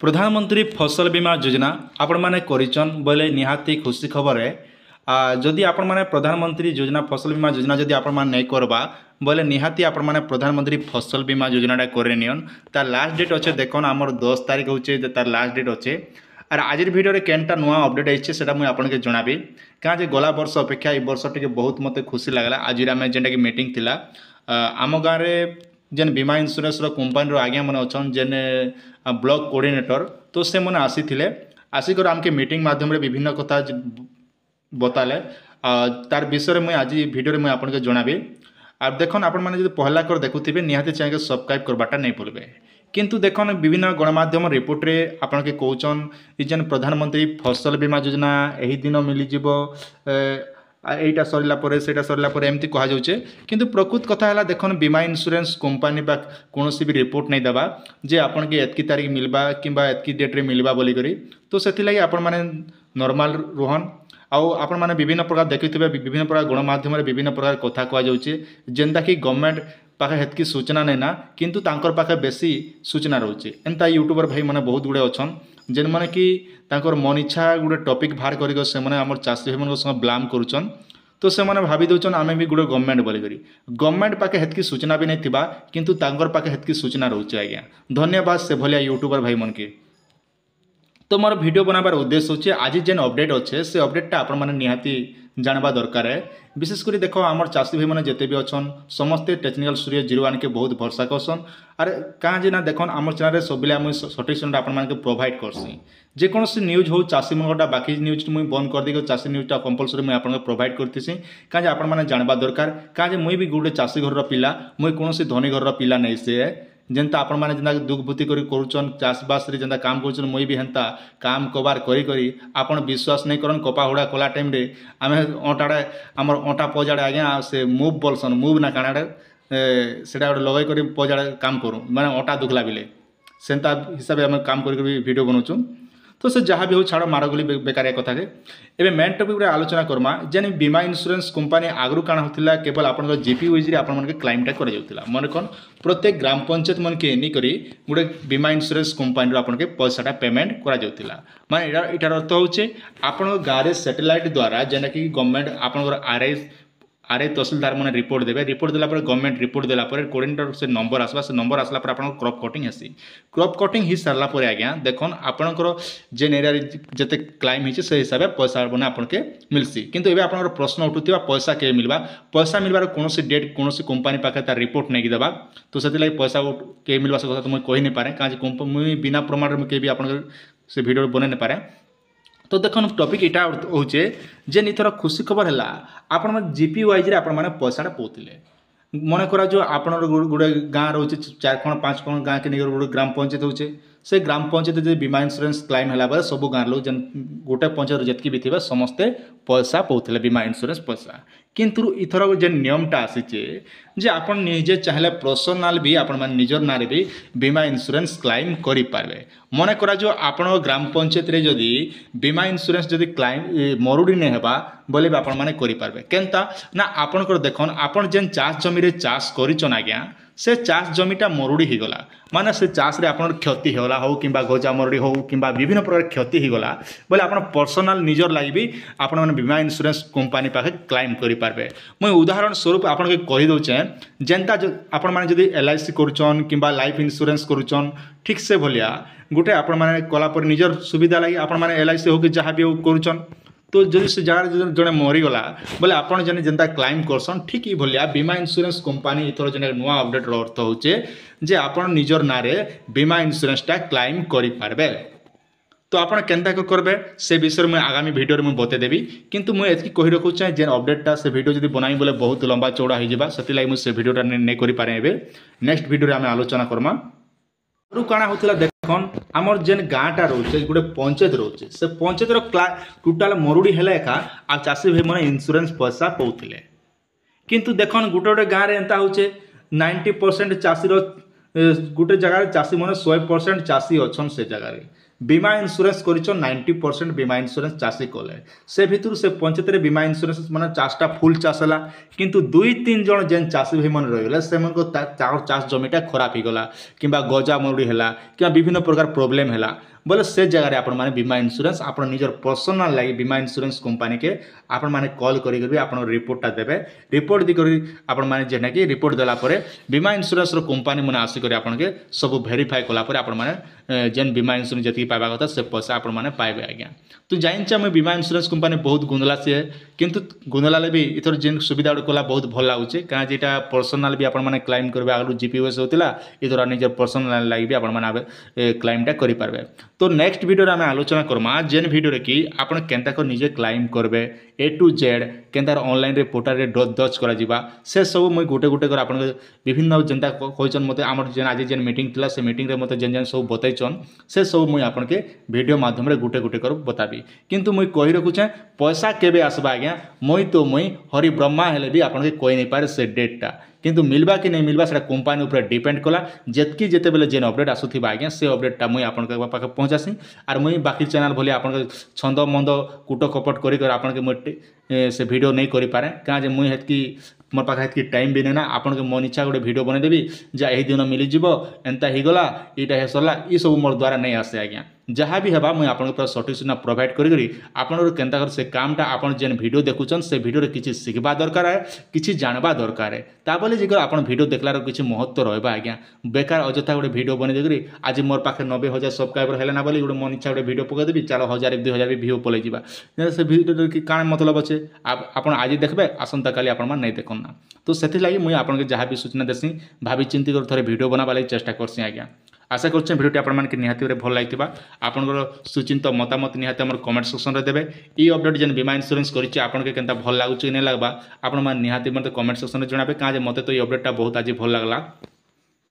प्रधानमंत्री फसल बीमा योजना आपण मैंने करिचन बोले निहाती खुशी खबर है। जदि आपण मैंने प्रधानमंत्री योजना फसल बीमा योजना जदि आपण मैंने नहीं करबा बोले निहाती आपण मैंने प्रधानमंत्री फसल बीमा योजनाटा करे नियन तार लास्ट डेट अच्छे देखन आमर 10 तारीख होचे तार लास्ट डेट अच्छे। और आज भिडियो केनटा नुआ अपडेट आइछे सेटा मुझे आपन के जणाबी क्या जे गला वर्ष अपेक्षा ए वर्ष टिके बहुत मते खुशी लागला। आज आम जेनटा कि मीटिंग थिला आम गाँव जेन बीमा इन्शुरांस कंपानी आज्ञा मैंने अच्छा जेन ब्लॉक कोऑर्डिनेटर तो से मैंने आसिक आमके मीटिंग माध्यम विभिन्न कथा बताले तार विषय में आज भिडियो में आपन के जणाबी। आप देखन आपण मैंने पहला कर देखुथिबे निहाती चाहिए सब्सक्राइब करबाटा नहीं भूलबे। किंतु देखन विभिन्न गणमाध्यम रिपोर्ट रे आपन के कहउछन जेन प्रधानमंत्री फसल बीमा योजना एही दिन मिलिजिबो एटा सरला परे सेटा सरला परे एमती कहा जाउछे। किंतु प्रकृत कथा है देखन बीमा इन्शुरेंस कंपनी बा कोनोसी भी रिपोर्ट नहीं दबा जे आपन के एतकी तारीख मिलबा किंबा एतकी डेट रे मिलबा बोली करी तो सेति लागि आपन माने नॉर्मल रोहन आउ आपण मैंने विभिन्न प्रकार देखिथिबे विभिन्न प्रकार गणमाध्यम विभिन्न प्रकार कथा कह जाउछे जेनता कि गवर्नमेंट पाखे हेतकी सूचना नहीं ना किंतु तांकर पाखे बेसी सूचना रोचे। एंता यूट्यूबर भाई मैंने बहुत गुड़े अच्छन जेन मैंने कि तांकर मन इच्छा गोटे टॉपिक बाहर कर से आम चाषी भाई संग ब्लाम करुचन तो से मैंने भावी दौन आम भी गोटे गवर्नमेंट बोलिकी गवर्नमेंट पाखे हेतकी सूचना भी नहीं थिबा किंतु तांकर पाखे हेतकी सूचना रोचे। आज्ञा धन्यवाद से भलिया यूट्यूबर भाई मन के। तो मोर वीडियो बनाबार उद्देश्य होचे आज जेन अपडेट अच्छे से अपडेटा आपण मैंने निहाती जानवा दरकार है। विशेषकर देख आमर चाषी भाई मैंने जिते भी अच्छन समस्ते टेक्निकल स्टूडियो 01 के बहुत भरसा करसन अरे कहाँ जे ना देखन आम चैनल सब मुझे सठिक समय आप प्रोवाइड करसी जेकोसी न्यूज हो चाषी मनटा बाकी न्यूज मुझे बंद कर दी चाषी न्यूजटा कंपलसरी मुझे आपको प्रोवाइड करती कहीं आप जानवा दरकार कहीं मुझे भी गोटे चाषी घर पिला मुझे कौन धनी घर पिला नहीं से जेनता आपण मैंने जेनता दुख भूति करुचन चाषबास जेनता काम करुचन मुई भी हेन्ता काम कबार करी करी आपण विश्वास नहीं करन कपा हुड़ा कला टाइम रे आम अटाड़े आमर अटा पजाड़े आज्ञा से मुव बोलसन मुव ना काणाड़े सेटा गोटे लगे कर पजाड़े काम करूँ माने अटा दुखला बिले सेन्ता हिसाब से आम काम कर वीडियो बनाऊँ तो से जहाँ भी हो छाड़ मारगुली बेकारिया कथा के एवं मेन टॉपिक आलोचना करमा जेन बीमा इन्शुरेंस कंपनी आगु काण होता केवल आप जीपी वाइज आप क्लेमटा कर मन कौन प्रत्येक ग्राम पंचायत मन के नहीं गोटे बीमा इन्शुरेंस कंपनी आपन के पैसाटा पेमेंट करा माने इटार अर्थ होचे आपण गाँव में सैटेलाइट द्वारा जेना कि गवर्नमेंट आपन आरआई तहसीलदार मैंने रिपोर्ट देवे रिपोर्ट देला गवर्नमेंट रिपोर्ट देला कोऑर्डिनेटर से नंबर आसवा से नंबर आसला क्रॉप कटिंग हेसी क्रॉप कटिंग ही सारा आज्ञा देखन आपणकर जेन एरिया जिते क्लाइम होती से हिसाब से पैसा मैंने आपके मिलसी किंतु एवं आप प्रश्न उठुवा पैसा के मिलवा पैसा मिलवार कौन डेट कौन कंपनी पाखे तार रिपोर्ट नहीं देवा तो से पैसा के मिलवा से कथा तो मुझे कही नहीं पारे कहीं मुझे बिना प्रमाण में भी आप से वीडियो बन नहीं पारे। तो देखो टॉपिक इटा होचे जे इथर खुशी खबर है आपण जीपी वाइज रे आपण माने पैसाटा पाउतिले मन करा जो आपण गोटे गाँव रोचे 4-5 गाँव के नहीं गोटे ग्राम पंचायत होचे से ग्राम पंचायत जो बीमा इन्शुरेंस क्लेम है सब गाँव लोग जेन गोटे पंचायत जितकी भी थे समस्ते पैसा पाउतिले बीमा इन्शुरेंस पैसा किंतु इथर जेन नियमटा आसीचे जे आपण निजे चाहले पर्सनल भी आपण मान निजर नारे भी बीमा इन्शुरेंस क्लेम करि पारबे। मन करा जो आपण ग्राम पंचायत रे जदि बीमा इन्शुरेंस जदि क्लेम मरुड़ी नहीं हेबा बोले आपण माने करि पारबे केनता ना आपण कर देखन आपण जेन चाष जमी रे चाष करिचन आज्ञा से चाष जमीटा मरुड़ी ही गला माने से चाष रे आपण क्षति होला हो किंबा गजा मरुड़ी हो किंबा विभिन्न प्रकार क्षति ही गला बोले आपण पर्सनल निजर लागि भी आपण माने बीमा इन्शुरेंस कंपनी पाखे क्लेम करि पारबे। मुझे उदाहरण स्वरूप आपण के कहि दउचे जेनता आपण माने जदि एलआईसी करुचन किंबा लाइफ इन्शुरेंस करुचन ठीक से भलिया गोटे आपण माने कला पर निजर सुविधा लागि आपण माने एलआईसी हो कि जहाँ भी हो करुचन तो जब से जगह जड़े मरीगला बोले आपन जने जेनता क्लेम करसन ठीक ही भलिया बीमा इन्शुरेंस कंपनी इथर जने नुआ अपडेट अर्थ होचे जे आपन निजर नारे बीमा इन्शुरेंसटा क्लेम करि पारबे। तो आपन केनता करबे से विषय में आगामी वीडियो में बते देबी किंतु मुझे एतकी कहि रखु चाहे जेन अपडेटटा से वीडियो जदि बनाई बोले बहुत लंबा चौड़ा हो जाबा सेति लागि मुझे से वीडियोटा नहीं करि पारे एबे नेक्स्ट वीडियो रे आमे आलोचना करमा रु काना होतला देखन आमर जेन गाँटा रोचे गोटे पंचायत रोचे से पंचायत टोटाल मरुड़ी हेले एका आ चाषी भाई मैंने इन्शुरेंस पैसा पाउतिले किंतु देखन गोटे गोटे गाँव में एंता होचे 90% चाषीर गोटे जगार चाषी मैंने 100% चाषी अच्छन से जगार बीमा इन्शुरेंस कर 90% बीमा इन्शुरेंस चाषी कले से भितर से पंचायत बीमा इन्शुरेंस माने चाषटा फुल चाष है किंतु 2-3 जन जेन चाषी भाई मन रहीगले से चाष जमीटा खराब हो गला कि गजा मरुड़ी है कि विभिन्न प्रकार प्रोब्लेम है बोले से जगह आपण माने बीमा इन्शुरेंस आपण निजर पर्सनल लगी बीमा इन्शुरेंस कंपनी के आपण माने कॉल करी आपण रिपोर्टटा देबे रिपोर्ट दी करी आपण माने जेना कि रिपोर्ट देला परे बीमा इन्शुरेंस रो कंपनी माने आसी करी आपण के सब वेरीफाई कला परे आपण माने जेन बीमा इन्शुरेंस जति पाइबा कथा से पैसा आपण माने पाइबे आज्ञा तो जानिछ हम बीमा इन्शुरेंस कंपनी बहुत गुंदला से किंतु गुंदला भी इथर जेन सुविधा कला बहुत भल लागुचे कहाँ जेटा पर्सनल भी आपण माने क्लेम करबे आगु जीपीएस होतिला इथर निजर पर्सनल लागि भी आपण माने क्लेमटा करि पारबे तो नेक्स्ट वीडियो रे आम आलोचना करमा जेन वीडियो रे कि आपण केनता को निजे क्लेम करबे A to Z केनतार ऑनलाइन रे पोर्टल रे दर्ज करा जिबा से सब मुई गोटे गोटे कर आपण विभिन्न जनता कहचन मते आमर जेन आज जेन मीटिंग थिला से मीटिंग रे मते जेन जेन सब बताइछन से सब मुई आपण के वीडियो माध्यम रे गोटे गोटे कर बताबी किंतु मुई कहि रखुछे पैसा केबे आसबा आज्ञा मुई हरि ब्रह्मा हेले भी आपण के कोइ नै पारे से डेटटा किंतु मिलबा कि नहीं मिलबा से कंपनी ऊपर डिपेंड कला जेतकी जेते बेले जेन अपडेट आसुथिबा आज्ञा से अपडेटटा मुई आपण के पाखे पहुंचासी आर मुई बाकी चैनल भली आपण के छंद मंद कुट कपट करी कर आपण के मोटे से वीडियो नहीं करि पारे कहाँ जे मुई हेतकी मोर पाखे हेतकी टाइम भी ना आपण के मन इच्छा गोटे वीडियो बने देबी जे एही दिन मिली जिवो एंता ही गला इटा हे सरला ई सब मोर द्वारा नहीं आसे आज्ञा जहाँ भी हेबा मुई आपण के सटीक सूचना प्रोवाइड करी आपण केनता कर से कामटा आपण जेन वीडियो देखुचन से वीडियो रे किछि सिखबा दरकार है किछि जानबा दरकार है ता बोले जे आपण वीडियो देखलार किछि महत्व रहबा आज्ञा बेकार अजथा गोटे वीडियो बने देकरी आज मोर पाखे 90,000 सब्सक्राइबर हेले ना बोली गोटे मन इच्छा गोटे वीडियो पकै देबी चलो 1,000-2,000 भी व्यू पलै जिबा से वीडियो कि काण मतलब अच्छे आपण आज देखबे आसंता काली आपण मान नहीं देखन ना तो सेथि लागि मुई आपण के जहाँ भी सूचना देसी भाभी चिंती कर थरे वीडियो बनाबा लागि चेष्टा करसी आज्ञा आशा करछे वीडियोटी आपण मान के निहाती रे भल लागितिबा आपनकर सुचिंत मतामत निहाती हमर कमेंट सेक्शन रे देबे ई अपडेट जेन बीमा इन्शुरेंस करिछि आपण के केनता भल लागुछि नै लागबा आपण मान निहाती मते कमेंट सेक्शन रे जणाबे काजे मते तो ई अपडेटटा बहुत आज भल लागला।